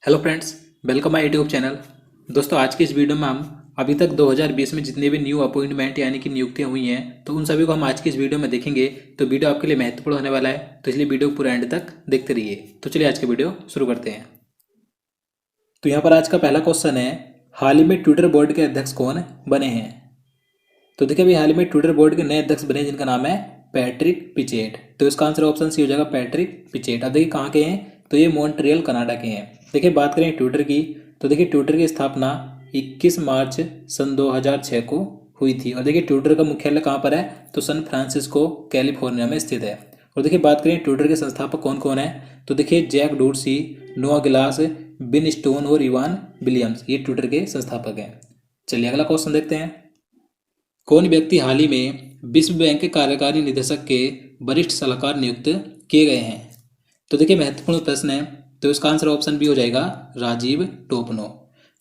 Hello friends, welcome my YouTube channel. दोस्तों, आज की इस वीडियो में हम अभी तक 2020 में जितने भी न्यू अपॉइंटमेंट यानी कि नियुक्तियां हुई हैं तो उन सभी को हम आज की इस वीडियो में देखेंगे। तो वीडियो आपके लिए महत्वपूर्ण होने वाला है, तो इसलिए वीडियो को पूरा एंड तक देखते रहिए। तो चलिए आज की वीडियो शुरू करते हैं। तो यहाँ पर आज का पहला क्वेश्चन है, हाल ही में ट्विटर बोर्ड के अध्यक्ष कौन बने हैं। तो देखिए अभी हाल ही में ट्विटर बोर्ड के नए अध्यक्ष बने जिनका नाम है पैट्रिक पिचेट। तो इसका आंसर ऑप्शन सी हो जाएगा, पैट्रिक पिचेट। अब देखिए कहाँ के हैं, तो ये मॉन्ट्रियल कनाडा के हैं। देखिए बात करें ट्विटर की, तो देखिए ट्विटर की स्थापना 21 मार्च सन 2006 को हुई थी। और देखिए ट्विटर का मुख्यालय कहाँ पर है, तो सैन फ्रांसिस्को कैलिफोर्निया में स्थित है। और देखिए बात करें ट्विटर के संस्थापक कौन कौन है, तो देखिए जैक डोर्सी, नोआ गिलास, बिन स्टोन और इवान विलियम्स, ये ट्विटर के संस्थापक हैं। चलिए अगला क्वेश्चन देखते हैं। कौन व्यक्ति हाल ही में विश्व बैंक के कार्यकारी निदेशक के वरिष्ठ सलाहकार नियुक्त किए गए हैं। तो देखिए महत्वपूर्ण प्रश्न है, तो इसका आंसर ऑप्शन बी हो जाएगा, राजीव टोपनो।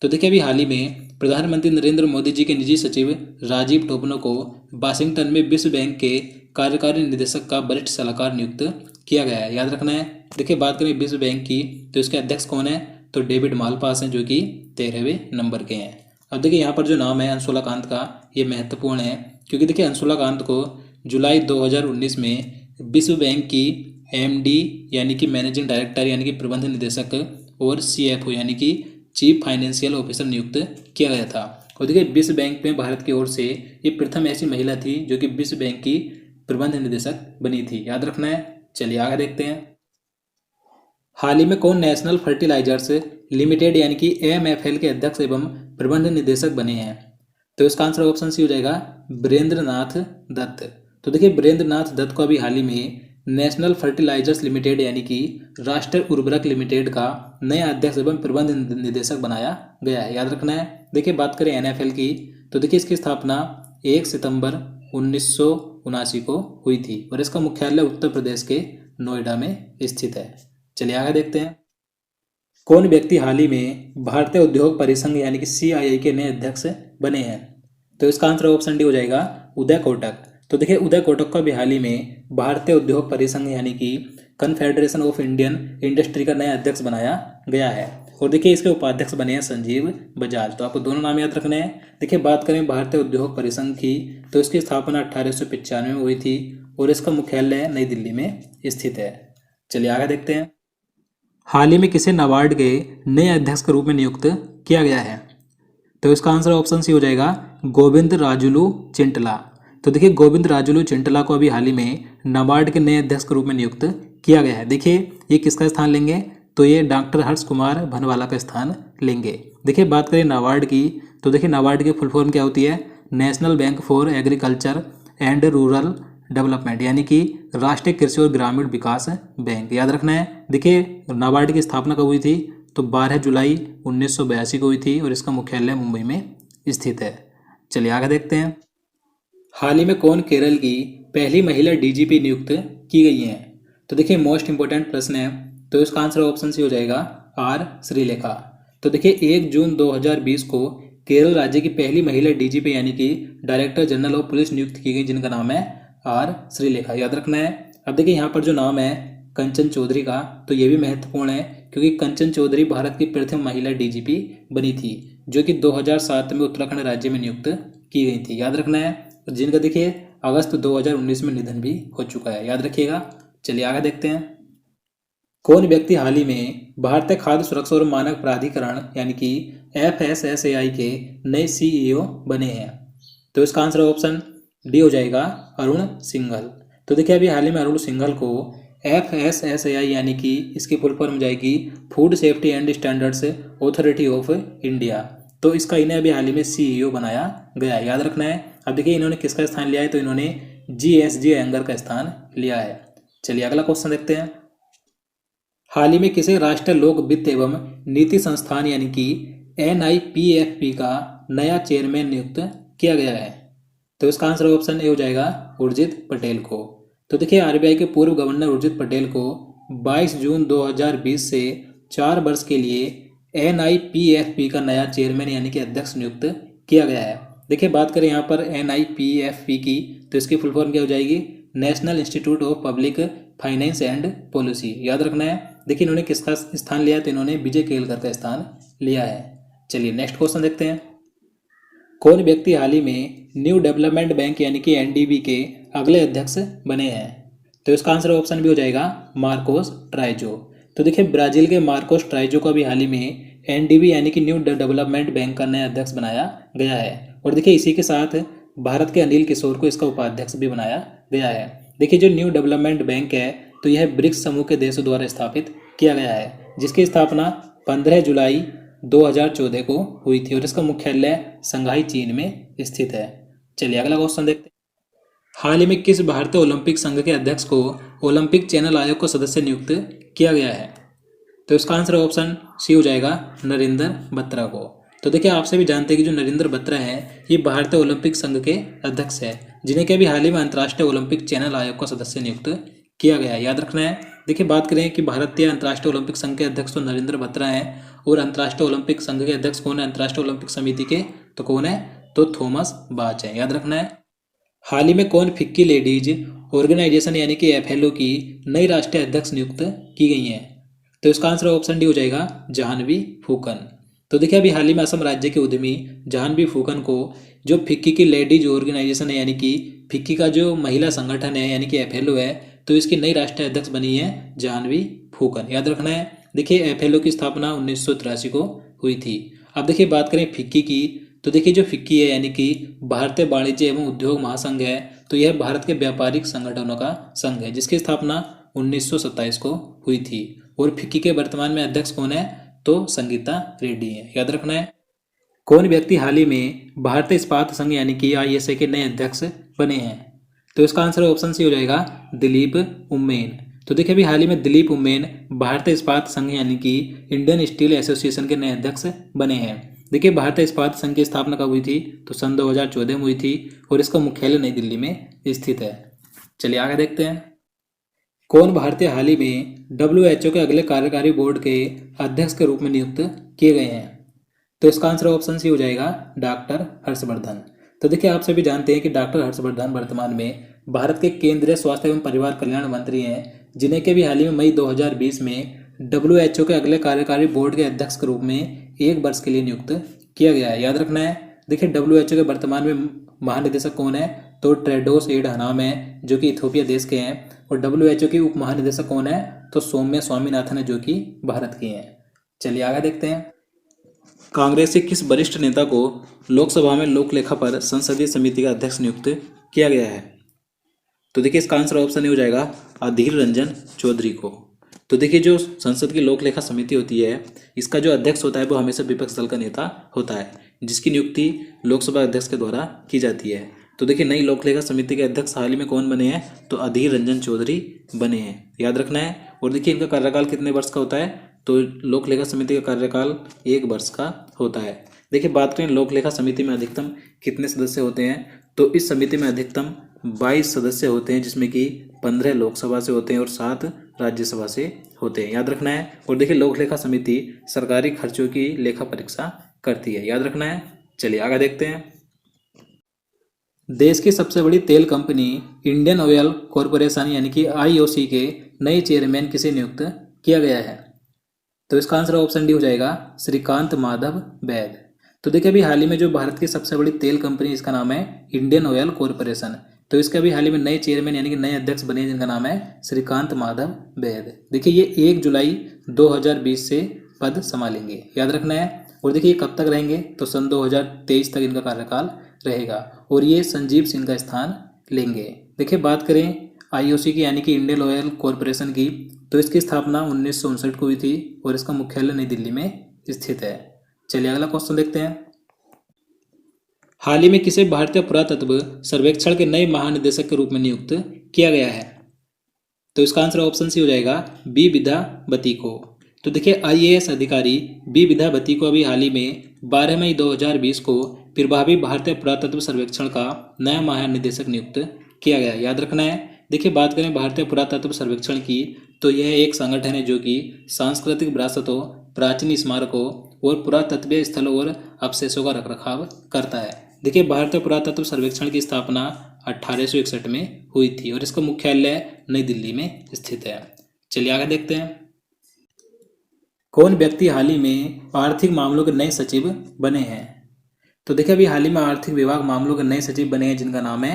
तो देखिए अभी हाल ही में प्रधानमंत्री नरेंद्र मोदी जी के निजी सचिव राजीव टोपनो को वाशिंगटन में विश्व बैंक के कार्यकारी निदेशक का वरिष्ठ सलाहकार नियुक्त किया गया है। याद रखना है। देखिए बात करें विश्व बैंक की, तो इसके अध्यक्ष कौन है, तो डेविड मालपास हैं, जो कि 13वें नंबर के हैं। अब देखिए यहाँ पर जो नाम है अंशुला कांत का, ये महत्वपूर्ण है क्योंकि देखिए अंशुला कांत को जुलाई 2019 में विश्व बैंक की एमडी यानी कि मैनेजिंग डायरेक्टर यानी कि प्रबंध निदेशक और सीएफओ यानी कि चीफ फाइनेंशियल ऑफिसर नियुक्त किया गया था। और देखिए विश्व बैंक में भारत की ओर से ये प्रथम ऐसी महिला थी जो कि विश्व बैंक की प्रबंध निदेशक बनी थी। याद रखना है। चलिए आगे देखते हैं। हाल ही में कौन नेशनल फर्टिलाइजर्स लिमिटेड यानी कि एएमएफएल के अध्यक्ष एवं प्रबंध निदेशक बने हैं। तो इसका आंसर ऑप्शन सी हो जाएगा, बीरेंद्र नाथ दत्त। तो देखिए बीरेंद्र नाथ दत्त को अभी हाल ही में नेशनल फर्टिलाइजर्स लिमिटेड यानी कि राष्ट्रीय उर्वरक लिमिटेड का नया अध्यक्ष एवं प्रबंध निदेशक बनाया गया है। याद रखना है। देखिए बात करें एनएफएल की, तो देखिए इसकी स्थापना 1 सितंबर 1979 को हुई थी और इसका मुख्यालय उत्तर प्रदेश के नोएडा में स्थित है। चलिए आगे देखते हैं। कौन व्यक्ति हाल ही में भारतीय उद्योग परिसंघ यानी कि सीआईआई के नए अध्यक्ष बने हैं। तो इसका आंसर ऑप्शन डी हो जाएगा, उदय कोटक। तो देखिए उदय कोटक को भी हाल ही में भारतीय उद्योग परिसंघ यानी कि कन्फेडरेशन ऑफ इंडियन इंडस्ट्री का नया अध्यक्ष बनाया गया है। और देखिए इसके उपाध्यक्ष बने हैं संजीव बजाज। तो आपको दोनों नाम याद रखने हैं। देखिए बात करें भारतीय उद्योग परिसंघ की, तो इसकी स्थापना 1895 में हुई थी और इसका मुख्यालय नई दिल्ली में स्थित है। चलिए आगे देखते हैं। हाल ही में किसे नाबार्ड के नए अध्यक्ष के रूप में नियुक्त किया गया है। तो इसका आंसर ऑप्शन सी हो जाएगा, गोविंद राजुलू चिंटला। तो देखिए गोविंद राजुलू चिंटला को अभी हाल ही में नाबार्ड के नए अध्यक्ष के रूप में नियुक्त किया गया है। देखिए ये किसका स्थान लेंगे, तो ये डॉक्टर हर्ष कुमार भनवाला का स्थान लेंगे। देखिए बात करें नाबार्ड की, तो देखिए नाबार्ड की फुल फॉर्म क्या होती है, national bank for agriculture and rural development यानी कि राष्ट्रीय कृषि और ग्रामीण विकास बैंक। याद रखना है। देखिए नाबार्ड की स्थापना कब हुई थी, तो 12 जुलाई 1982 को हुई थी और इसका मुख्यालय मुंबई में स्थित है। चलिए आगे देखते हैं। हाल ही में कौन केरल की पहली महिला डीजीपी नियुक्त की गई हैं। तो देखिए मोस्ट इंपोर्टेंट प्रश्न है, तो इसका आंसर ऑप्शन सी हो जाएगा, आर श्रीलेखा। तो देखिए 1 जून 2020 को केरल राज्य की पहली महिला डीजीपी यानी कि डायरेक्टर जनरल ऑफ पुलिस नियुक्त की गई जिनका नाम है आर श्रीलेखा। याद रखना है। अब देखिए यहाँ पर जो नाम है कंचन चौधरी का, तो ये भी महत्वपूर्ण है क्योंकि कंचन चौधरी भारत की प्रथम महिला डीजीपी बनी थी जो कि 2007 में उत्तराखंड राज्य में नियुक्त की गई थी। याद रखना है। जिनका देखिए अगस्त 2019 में निधन भी हो चुका है। याद रखिएगा। चलिए आगे देखते हैं। कौन व्यक्ति हाल ही में भारतीय खाद्य सुरक्षा और मानक प्राधिकरण यानी कि FSSAI के नए CEO बने हैं। तो इसका आंसर ऑप्शन डी हो जाएगा, अरुण सिंघल। तो देखिए अभी हाल ही में अरुण सिंघल को FSSAI यानी कि इसकी फुल फॉर्म जाएगी food safety and standards authority of India, तो इसका इन्हें अभी हाल ही में CEO बनाया गया है। याद रखना है। अब देखिए इन्होंने किसका स्थान लिया है, तो इन्होंने GSG एंगर का स्थान लिया है। चलिए अगला क्वेश्चन देखते हैं। हाल ही में किसे राष्ट्रीय लोक वित्त एवं नीति संस्थान यानी कि NIPFP का नया चेयरमैन नियुक्त किया गया है। तो इसका आंसर ऑप्शन ए हो जाएगा, उर्जित पटेल को। तो देखिए RBI के पूर्व गवर्नर उर्जित पटेल को 22 जून 2020 से 4 वर्ष के लिए NIPFP का नया चेयरमैन यानी कि अध्यक्ष नियुक्त किया गया है। देखिए बात करें यहाँ पर NIPFP की, तो इसकी फुल फॉर्म क्या हो जाएगी, national institute of public finance and policy. याद रखना है। देखिए इन्होंने किसका स्थान लिया है, तो इन्होंने विजय केलकर का स्थान लिया है। चलिए नेक्स्ट क्वेश्चन देखते हैं। कौन व्यक्ति हाल ही में न्यू डेवलपमेंट बैंक यानी कि एनडीबी के अगले अध्यक्ष बने हैं? तो इसका आंसर ऑप्शन भी हो जाएगा मार्कोस ट्राइजो। तो देखिए ब्राजील के मार्कोस ट्राइजो को भी हाल ही में एनडीबी यानी कि न्यू डेवलपमेंट बैंक का नया अध्यक्ष बनाया गया है। और देखिए इसी के साथ भारत के अनिल किशोर को इसका उपाध्यक्ष भी बनाया गया है। देखिए जो न्यू डेवलपमेंट बैंक है तो यह ब्रिक्स समूह के देशों द्वारा स्थापित किया गया है, जिसकी स्थापना 15 जुलाई 2014 को हुई थी और इसका मुख्यालय शंघाई चीन में स्थित है। चलिए अगला क्वेश्चन देखते हैं। हाल ही में किस भारतीय ओलंपिक संघ के अध्यक्ष को ओलंपिक चैनल आयोग का सदस्य नियुक्त किया गया है? तो इसका आंसर ऑप्शन सी हो जाएगा नरेंद्र बत्रा को। तो देखिए आपसे भी जानते हैं कि जो नरेंद्र बत्रा है ये भारतीय ओलंपिक संघ के अध्यक्ष है, जिन्हें कि अभी हाल ही में अंतर्राष्ट्रीय ओलंपिक चैनल आयोग का सदस्य नियुक्त किया गया है, याद रखना है। देखिए बात करें कि भारतीय अंतर्राष्ट्रीय ओलंपिक संघ के अध्यक्ष तो नरेंद्र बत्रा हैं, और अंतर्राष्ट्रीय ओलंपिक संघ के अध्यक्ष कौन है अंतर्राष्ट्रीय ओलंपिक समिति के, तो कौन है, तो थॉमस बाच है, याद रखना है। हाल ही में कौन फिक्की लेडीज ऑर्गेनाइजेशन यानी कि एफएलओ की नई राष्ट्रीय अध्यक्ष नियुक्त की गई हैं? तो इसका आंसर ऑप्शन डी हो जाएगा जाह्नवी फूकन। तो देखिए अभी हाल ही में असम राज्य के उद्यमी जाह्नवी फूकन को जो फिक्की की लेडीज ऑर्गेनाइजेशन है यानी कि फिक्की का जो महिला संगठन है यानी कि एफएलओ है, तो इसकी नई राष्ट्रीय अध्यक्ष बनी है जाह्नवी फूकन, याद रखना है। देखिए एफएलओ की स्थापना 1983 को हुई थी। अब देखिए बात करें फिक्की की, तो देखिए जो फिक्की है यानी कि भारतीय वाणिज्य एवं उद्योग महासंघ है, तो यह भारत के व्यापारिक संगठनों का संघ है, जिसकी स्थापना 1927 को हुई थी। और फिक्की के वर्तमान में अध्यक्ष कौन है, तो संगीता रेड्डी है, याद रखना है। कौन व्यक्ति हाल ही में भारतीय इस्पात संघ यानी कि आईएसए के नए अध्यक्ष बने हैं? तो इसका आंसर ऑप्शन सी हो जाएगा दिलीप उम्मेन। तो देखिए अभी हाल ही में दिलीप उम्मेन भारतीय इस्पात संघ यानी कि इंडियन स्टील एसोसिएशन के नए अध्यक्ष बने हैं। देखिए भारतीय इस्पात संघ की स्थापना कब हुई थी, तो सन 2014 में हुई थी और इसका मुख्यालय नई दिल्ली में स्थित है। चलिए आगे देखते हैं। कौन भारतीय हाल ही में WHO के अगले कार्यकारी बोर्ड के अध्यक्ष के रूप में नियुक्त किए गए हैं? तो इसका आंसर ऑप्शन सी हो जाएगा डॉक्टर हर्षवर्धन। तो देखिए आप सभी जानते हैं कि डॉक्टर हर्षवर्धन वर्तमान में भारत के केंद्रीय स्वास्थ्य एवं परिवार कल्याण मंत्री हैं, जिन्हें के भी हाल ही में मई 2020 में WHO के अगले कार्यकारी बोर्ड के अध्यक्ष के रूप में 1 वर्ष के लिए नियुक्त किया गया है, याद रखना है। देखिए WHO के वर्तमान में महानिदेशक कौन है, तो टेड्रोस एडहानोम है जो कि इथियोपिया देश के हैं, और WHO की उप महानिदेशक कौन है, तो सौम्या स्वामीनाथन है जो कि भारत की हैं। चलिए आगे देखते हैं। कांग्रेस के किस वरिष्ठ नेता को लोकसभा में लोक लेखा पर संसदीय समिति का अध्यक्ष नियुक्त किया गया है? तो देखिए इसका आंसर ऑप्शन हो जाएगा अधीर रंजन चौधरी को। तो देखिए जो संसद की लोक लेखा समिति होती है, इसका जो अध्यक्ष होता है वो हमेशा विपक्ष दल का नेता होता है, जिसकी नियुक्ति लोकसभा अध्यक्ष के द्वारा की जाती है। तो देखिए नई लोक लेखा समिति के अध्यक्ष हाल ही में कौन बने हैं, तो अधीर रंजन चौधरी बने हैं, याद रखना है। और देखिए इनका कार्यकाल कितने वर्ष का होता है, तो लोक लेखा समिति का कार्यकाल 1 वर्ष का होता है। देखिए बात करें लोक लेखा समिति में अधिकतम कितने सदस्य होते हैं, तो इस समिति में अधिकतम 22 सदस्य होते हैं, जिसमें कि 15 लोकसभा से होते हैं और 7 राज्यसभा से होते हैं, याद रखना है। और देखिए लोक लेखा समिति सरकारी खर्चों की लेखा परीक्षा करती है, याद रखना है। चलिए आगे देखते हैं। देश की सबसे बड़ी तेल कंपनी इंडियन ऑयल कॉरपोरेशन यानी कि आईओसी के नए चेयरमैन किसे नियुक्त किया गया है? तो इसका आंसर ऑप्शन डी हो जाएगा श्रीकांत माधव वैद। तो देखिए अभी हाल ही में जो भारत की सबसे बड़ी तेल कंपनी, इसका नाम है इंडियन ऑयल कॉरपोरेशन, तो इसके अभी हाल ही में नए चेयरमैन यानी कि नए अध्यक्ष बने, जिनका नाम है श्रीकांत माधव वैद। देखिए ये 1 जुलाई 2020 से पद संभालेंगे, याद रखना है। और देखिए कब तक रहेंगे, तो सन 2023 तक इनका कार्यकाल रहेगा और ये संजीव सिंह का स्थान लेंगे। देखिए बात करें आईओसी की यानी कि इंडियन ऑयल कॉरपोरेशन की, तो इसकी स्थापना 1959 को हुई थी और इसका मुख्यालय नई दिल्ली में स्थित है। चलिए अगला क्वेश्चन देखते हैं। हाल ही में किसे भारतीय पुरातत्व सर्वेक्षण के नए महानिदेशक के रूप में नियुक्त किया गया है? तो इसका आंसर ऑप्शन सी हो जाएगा बी विद्यावती को। तो देखिए आईएएस अधिकारी बी विद्यावती को अभी हाल ही में 12 मई 2020 को प्रभावी भारतीय पुरातत्व सर्वेक्षण का नया महानिदेशक नियुक्त किया गया, याद रखना है। देखिए बात करें भारतीय पुरातत्व सर्वेक्षण की, तो यह एक संगठन है जो कि सांस्कृतिक विरासतों, प्राचीन स्मारकों और पुरातत्वीय स्थलों और अवशेषों का रखरखाव करता है। देखिए भारतीय पुरातत्व सर्वेक्षण की स्थापना 1861 में हुई थी और इसका मुख्यालय नई दिल्ली में स्थित है। चलिए आगे देखते हैं। कौन व्यक्ति हाल ही में आर्थिक मामलों के नए सचिव बने हैं? तो देखिए अभी हाल ही में आर्थिक विभाग मामलों के नए सचिव बने हैं जिनका नाम है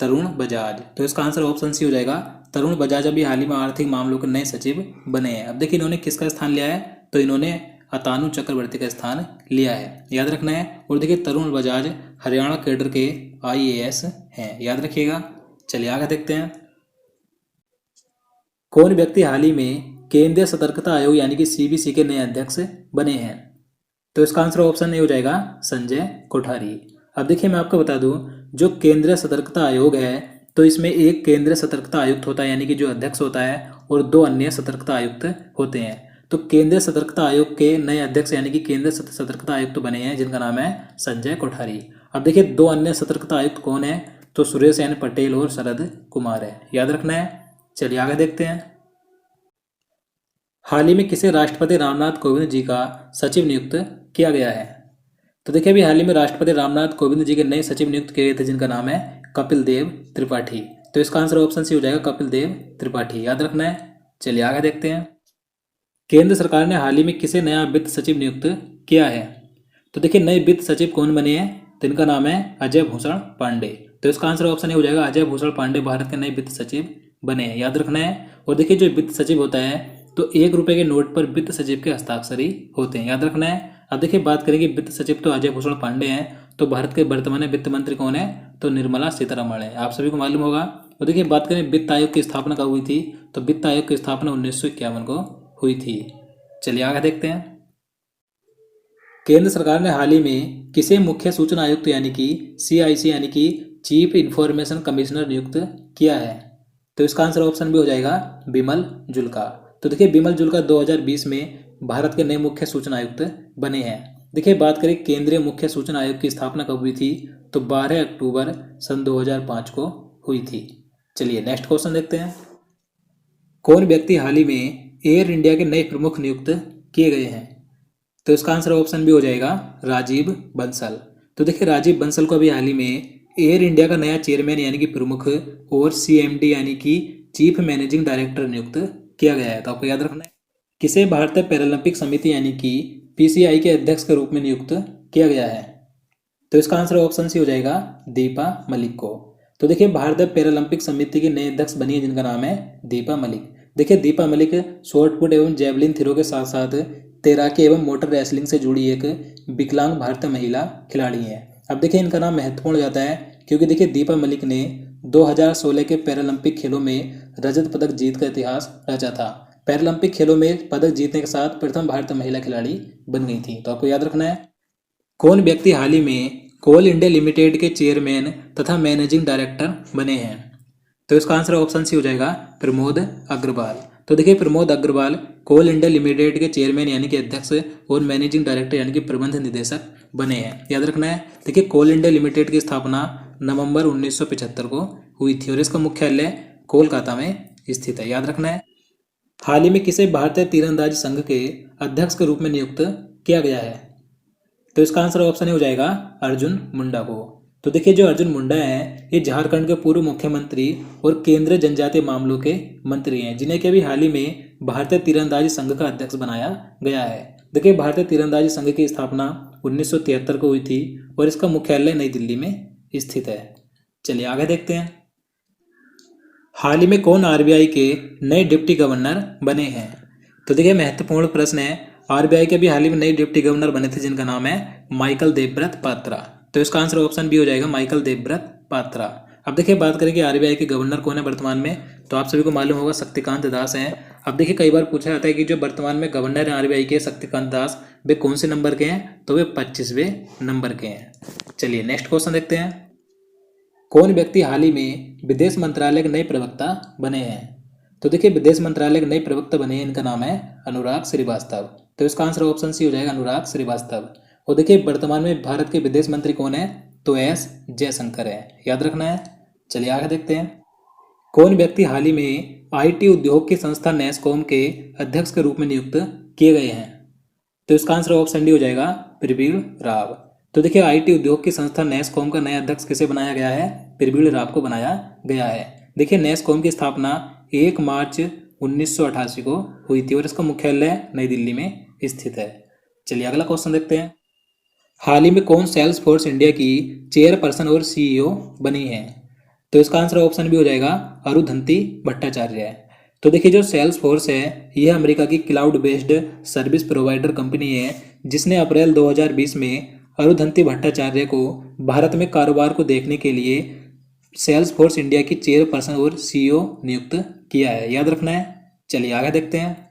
तरुण बजाज। तो इसका आंसर ऑप्शन सी हो जाएगा। तरुण बजाज अभी हाल ही में आर्थिक मामलों के नए सचिव बने हैं। अब देखिए इन्होंने किसका स्थान लिया है, तो इन्होंने अतानु चक्रवर्ती का स्थान लिया है, याद रखना है। और देखिए तरुण बजाज हरियाणा कैडर के IAS हैं, याद रखिएगा। चलिए आगे देखते हैं। कौन व्यक्ति हाल ही में केंद्रीय सतर्कता आयोग यानी कि CBC के नए अध्यक्ष बने हैं? तो इसका आंसर ऑप्शन ए हो जाएगा संजय कोठारी। अब देखिए मैं आपको बता दूं, जो केंद्रीय सतर्कता आयोग है तो इसमें एक केंद्रीय सतर्कता आयुक्त होता है यानी कि जो अध्यक्ष होता है, और 2 अन्य सतर्कता आयुक्त होते हैं। तो केंद्रीय सतर्कता आयोग के नए अध्यक्ष यानी कि केंद्रीय सतर्कता आयुक्त बने हैं जिनका नाम है संजय कोठारी। अब देखिए 2 अन्य सतर्कता आयुक्त कौन है, तो सुरेश N पटेल और शरद कुमार है, याद रखना है। चलिए आगे देखते हैं। हाल ही में किसे राष्ट्रपति रामनाथ कोविंद जी का सचिव नियुक्त किया गया है? तो देखिए अभी हाल ही में राष्ट्रपति रामनाथ कोविंद जी के नए सचिव नियुक्त किए गए थे जिनका नाम है कपिल देव त्रिपाठी। तो इसका आंसर ऑप्शन सी हो जाएगा कपिल देव त्रिपाठी, याद रखना है। चलिए आगे देखते हैं। केंद्र सरकार ने हाल ही में किसे नया वित्त सचिव नियुक्त किया है? तो देखिए नए वित्त सचिव कौन बने हैं, तो इनका नाम है अजय भूषण पांडे। तो इसका आंसर ऑप्शन ए हो जाएगा अजय भूषण पांडे भारत के नए वित्त सचिव बने हैं, याद रखना है। और देखिए जो वित्त सचिव होता है तो 1 रुपये के नोट पर वित्त सचिव के हस्ताक्षर ही होते हैं, याद रखना है। अब देखिए बात करेंगे वित्त सचिव तो अजय भूषण पांडे हैं। तो भारत के वर्तमान वित्त मंत्री कौन है, तो निर्मला सीतारमण है, आप सभी को मालूम होगा। और देखिए बात करें वित्त आयोग की स्थापना कब हुई थी, तो वित्त आयोग की स्थापना 1951 को हुई थी। चलिए आगे देखते हैं। केंद्र सरकार ने हाल ही में किसे मुख्य सूचना आयुक्त यानी कि CIC यानी कि चीफ इंफॉर्मेशन कमिश्नर नियुक्त किया है? तो इसका आंसर ऑप्शन भी हो जाएगा बिमल जुल्का। तो देखिए बिमल जुल्का 2020 में भारत के नए मुख्य सूचना आयुक्त बने हैं। देखिए बात करें केंद्रीय मुख्य सूचना आयोग की स्थापना कब हुई थी, तो 12 अक्टूबर सन 2005 को हुई थी। चलिए नेक्स्ट क्वेश्चन देखते हैं। कौन व्यक्ति हाल ही में एयर इंडिया के नए प्रमुख नियुक्त किए गए हैं? तो इसका आंसर ऑप्शन भी हो जाएगा राजीव बंसल। तो देखिए राजीव बंसल को अभी हाल ही में एयर इंडिया का नया चेयरमैन यानी कि प्रमुख और CMD यानी कि चीफ मैनेजिंग डायरेक्टर नियुक्त किया गया है। तो आपको याद रखना है। किसे भारतीय पैरालंपिक समिति यानी कि PCI के अध्यक्ष के रूप में नियुक्त किया गया है? तो इसका आंसर ऑप्शन सी हो जाएगा दीपा मलिक को। तो देखिए भारतीय पैरालंपिक समिति के नए अध्यक्ष बनी है जिनका नाम है दीपा मलिक। देखिए दीपा मलिक शॉर्ट पुट एवं जेवलिन थ्रो के साथ साथ तैराकी एवं मोटर रेसलिंग से जुड़ी एक विकलांग भारतीय महिला खिलाड़ी है। अब देखिए इनका नाम महत्वपूर्ण हो जाता है क्योंकि देखिए दीपा मलिक ने 2016 के पैरालंपिक खेलों में रजत पदक जीत का इतिहास रचा था। पैरालंपिक खेलों में पदक जीतने के साथ प्रथम भारतीय महिला खिलाड़ी बन गई थी। तो आपको याद रखना है। कौन व्यक्ति हाल ही में कोल इंडिया लिमिटेड के चेयरमैन तथा मैनेजिंग डायरेक्टर बने हैं? तो इसका आंसर ऑप्शन सी हो जाएगा प्रमोद अग्रवाल। तो देखिए प्रमोद अग्रवाल कोल इंडिया लिमिटेड के चेयरमैन यानी कि अध्यक्ष और मैनेजिंग डायरेक्टर यानी कि प्रबंध निदेशक बने हैं, याद रखना है। देखिए कोल इंडिया लिमिटेड की स्थापना नवंबर 1975 को हुई थी और इसका मुख्यालय कोलकाता में स्थित है, याद रखना है। हाल ही में किसे भारतीय तीरंदाजी संघ के अध्यक्ष के रूप में नियुक्त किया गया है? तो इसका आंसर ऑप्शन हो जाएगा अर्जुन मुंडा को। तो देखिए जो अर्जुन मुंडा हैं ये झारखंड के पूर्व मुख्यमंत्री और केंद्रीय जनजातीय मामलों के मंत्री हैं जिन्हें कि अभी हाल ही में भारतीय तीरंदाजी संघ का अध्यक्ष बनाया गया है। देखिए भारतीय तीरंदाजी संघ की स्थापना 1973 को हुई थी और इसका मुख्यालय नई दिल्ली में स्थित है। चलिए आगे देखते हैं। हाल ही में कौन RBI के नए डिप्टी गवर्नर बने हैं? तो देखिए महत्वपूर्ण प्रश्न है। RBI के भी हाल ही में नए डिप्टी गवर्नर बने थे जिनका नाम है माइकल देवव्रत पात्रा। तो इसका आंसर ऑप्शन बी हो जाएगा माइकल देवव्रत पात्रा। अब देखिए बात करें कि RBI के गवर्नर कौन है वर्तमान में, तो आप सभी को मालूम होगा शक्तिकांत दास हैं। अब देखिए कई बार पूछा जाता है कि जो वर्तमान में गवर्नर हैं RBI के शक्तिकांत दास, वे कौन से नंबर के हैं, तो वे 25वें नंबर के हैं। चलिए नेक्स्ट क्वेश्चन देखते हैं। कौन व्यक्ति हाल ही में विदेश मंत्रालय के नए प्रवक्ता बने हैं? तो देखिए विदेश मंत्रालय के नए प्रवक्ता बने हैं, इनका नाम है अनुराग श्रीवास्तव। तो इसका आंसर ऑप्शन सी हो जाएगा अनुराग श्रीवास्तव। और देखिए वर्तमान में भारत के विदेश मंत्री कौन है, तो S जयशंकर है, याद रखना है। चलिए आगे देखते हैं। कौन व्यक्ति हाल ही में IT उद्योग की संस्था NASSCOM के अध्यक्ष के रूप में नियुक्त किए गए हैं? तो इसका आंसर ऑप्शन डी हो जाएगा प्रवीण राव। तो देखिए IT उद्योग की संस्था NASSCOM का नया अध्यक्ष किसे बनाया गया है, प्रवीण राव को बनाया गया है। देखिए NASSCOM की स्थापना 1 मार्च 1988 को हुई थी और इसका मुख्यालय नई दिल्ली में स्थित है। चलिए अगला क्वेश्चन देखते हैं। हाल ही में कौन सेल्स फोर्स इंडिया की चेयरपर्सन और सीईओ बनी है? तो इसका आंसर ऑप्शन भी हो जाएगा अरुंधति भट्टाचार्य। तो देखिए जो सेल्स फोर्स है यह अमेरिका की cloud based service provider company है जिसने अप्रैल 2020 में अरुंधति भट्टाचार्य को भारत में कारोबार को देखने के लिए सेल्स फोर्स इंडिया की चेयरपर्सन और सीईओ नियुक्त किया है, याद रखना है। चलिए आगे देखते हैं।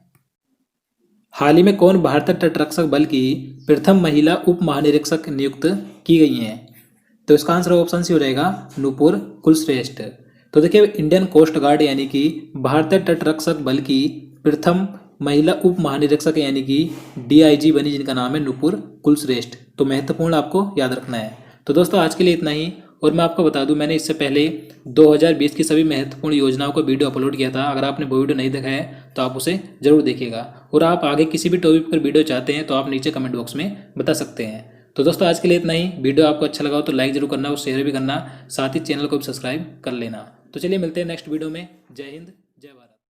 हाल ही में कौन भारतीय तटरक्षक बल की प्रथम महिला उप महानिरीक्षक नियुक्त की गई हैं? तो इसका आंसर ऑप्शन सी हो जाएगा नूपुर कुलश्रेष्ठ। तो देखिए इंडियन कोस्ट गार्ड यानी कि भारतीय तटरक्षक बल की प्रथम महिला उप महानिरीक्षक यानी कि डीआईजी बनी जिनका नाम है नूपुर कुलश्रेष्ठ। तो महत्वपूर्ण आपको याद रखना है। तो दोस्तों आज के लिए इतना ही। और मैं आपको बता दूं मैंने इससे पहले 2020 की सभी महत्वपूर्ण योजनाओं का वीडियो अपलोड किया था। अगर आपने वो वीडियो नहीं देखा है तो आप उसे जरूर देखिएगा। और आप आगे किसी भी टॉपिक पर वीडियो चाहते हैं तो आप नीचे कमेंट बॉक्स में बता सकते हैं। तो दोस्तों आज के लिए इतना ही। वीडियो आपको अच्छा लगा हो तो लाइक जरूर करना और शेयर भी करना, साथ ही चैनल को भी सब्सक्राइब कर लेना। तो चलिए मिलते हैं नेक्स्ट वीडियो में। जय हिंद, जय भारत।